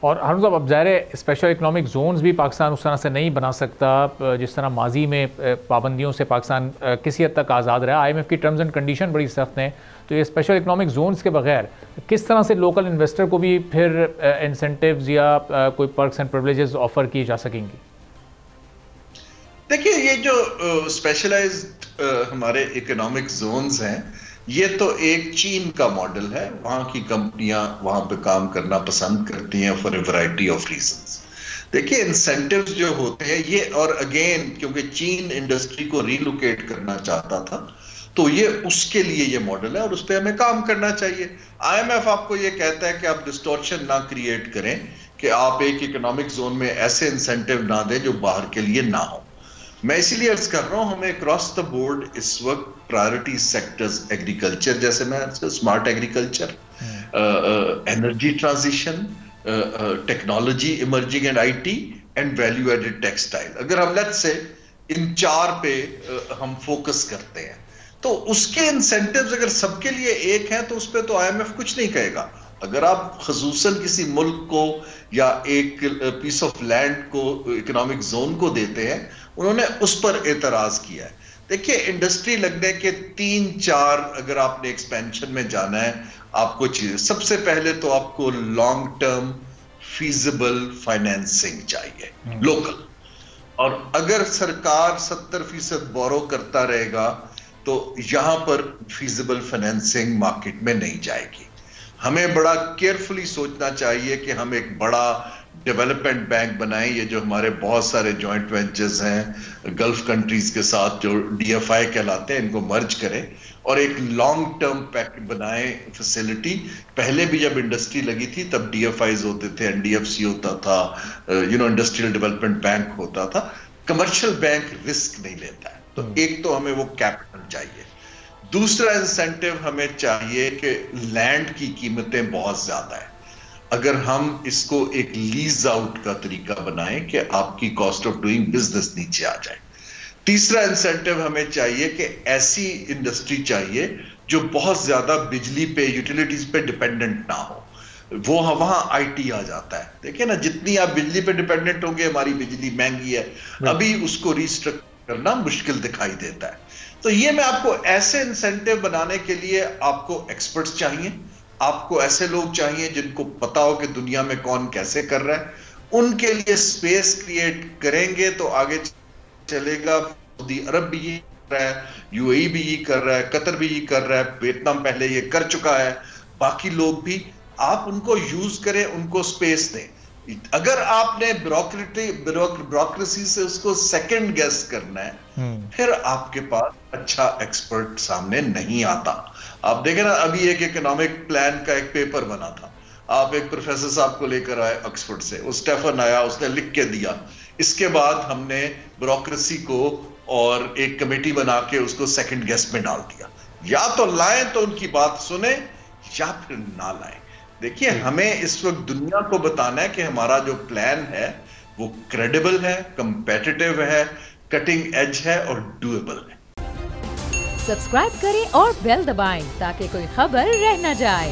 और हारून साहब, अब ज़ाहिर है स्पेशल इकनॉमिक जोन्स भी पाकिस्तान उस तरह से नहीं बना सकता जिस तरह माजी में पाबंदियों से पाकिस्तान किसी हद तक आज़ाद रहा। IMF की टर्म्स एंड कंडीशन बड़ी सख्त हैं, तो ये स्पेशल इकनॉमिक जोन्स के बगैर किस तरह से लोकल इन्वेस्टर को भी फिर इंसेंटिव्स या कोई पर्क्स एंड प्रिविलेजेस ऑफर किए जा सकेंगी? देखिए, ये जो स्पेशलाइज्ड हमारे इकोनॉमिक जोन्स हैं, ये तो एक चीन का मॉडल है। वहां की कंपनियां वहां पे काम करना पसंद करती हैं for a variety of reasons. देखिए, इंसेंटिव्स जो होते हैं ये, और अगेन क्योंकि चीन इंडस्ट्री को रिलोकेट करना चाहता था, तो ये उसके लिए ये मॉडल है और उस पर हमें काम करना चाहिए। IMF आपको ये कहता है कि आप डिस्टॉर्शन ना क्रिएट करें, कि आप एक इकोनॉमिक जोन में ऐसे इंसेंटिव ना दें जो बाहर के लिए ना हो। मैं इसीलिए अर्ज कर रहा हूं, हमें क्रॉस द बोर्ड इस वक्त प्रायोरिटी सेक्टर्स एग्रीकल्चर, जैसे मैं smart agriculture, energy transition, technology emerging and IT and value added textile, अगर हम लेट्स से इन 4 पे हम फोकस करते हैं, तो उसके इंसेंटिव्स अगर सबके लिए एक है तो उस पर तो IMF कुछ नहीं कहेगा। अगर आप खसूसन किसी मुल्क को या एक पीस ऑफ लैंड को इकोनॉमिक जोन को देते हैं, उन्होंने उस पर एतराज किया है। देखिए, इंडस्ट्री लगने के 3-4 अगर आपने एक्सपेंशन में जाना है, आपको चीजें, सबसे पहले तो आपको लॉन्ग टर्म फीजिबल फाइनेंसिंग चाहिए लोकल, और अगर सरकार 70% बोरो करता रहेगा तो यहां पर फीजिबल फाइनेंसिंग मार्केट में नहीं जाएगी। हमें बड़ा केयरफुली सोचना चाहिए कि हम एक बड़ा डेवलपमेंट बैंक बनाएं। ये जो हमारे बहुत सारे जॉइंट वेंचर्स हैं गल्फ कंट्रीज के साथ, जो DFI कहलाते हैं, इनको मर्ज करें और एक लॉन्ग टर्म पैक बनाएं फैसिलिटी। पहले भी जब इंडस्ट्री लगी थी तब DFIs होते थे, NDFC होता था, इंडस्ट्रियल डेवलपमेंट बैंक होता था। कमर्शियल बैंक रिस्क नहीं लेता है, तो एक तो हमें वो कैपिटल चाहिए। दूसरा इंसेंटिव हमें चाहिए कि लैंड की कीमतें बहुत ज्यादा है, अगर हम इसको एक लीज आउट का तरीका बनाएं कि आपकी कॉस्ट ऑफ डूइंग बिजनेस नीचे आ जाए। तीसरा इंसेंटिव हमें चाहिए कि ऐसी इंडस्ट्री चाहिए जो बहुत ज्यादा बिजली पे, यूटिलिटीज पे डिपेंडेंट ना हो। वो वहां IT आ जाता है। देखिए ना, जितनी आप बिजली पे डिपेंडेंट होंगे, हमारी बिजली महंगी है, अभी उसको रिस्ट्रक्चर करना मुश्किल दिखाई देता है। तो ये मैं आपको ऐसे इंसेंटिव बनाने के लिए आपको एक्सपर्ट्स चाहिए, आपको ऐसे लोग चाहिए जिनको पता हो कि दुनिया में कौन कैसे कर रहा है। उनके लिए स्पेस क्रिएट करेंगे तो आगे चलेगा। सऊदी अरब भी ये कर रहा है, UAE भी ये कर रहा है, कतर भी ये कर रहा है, वियतनाम पहले ये कर चुका है, बाकी लोग भी। आप उनको यूज करें, उनको स्पेस दें। अगर आपने ब्यूरोक्रेसी से उसको सेकंड गेस करना है, फिर आपके पास अच्छा एक्सपर्ट सामने नहीं आता। आप देखें ना, अभी एक इकोनॉमिक प्लान का एक पेपर बना था, आप एक प्रोफेसर साहब को लेकर आए ऑक्सफोर्ड से, वो स्टेफन आया, उसने लिख के दिया। इसके बाद हमने ब्यूरोक्रेसी को और एक कमेटी बना के उसको सेकंड गेस में डाल दिया। या तो लाएं तो उनकी बात सुने, या फिर ना लाएं। देखिए, हमें इस वक्त दुनिया को बताना है कि हमारा जो प्लान है वो क्रेडिबल है, कंपेटिटिव है, कटिंग एज है और डूएबल है। सब्सक्राइब करें और बेल दबाएं ताकि कोई खबर रह न जाए।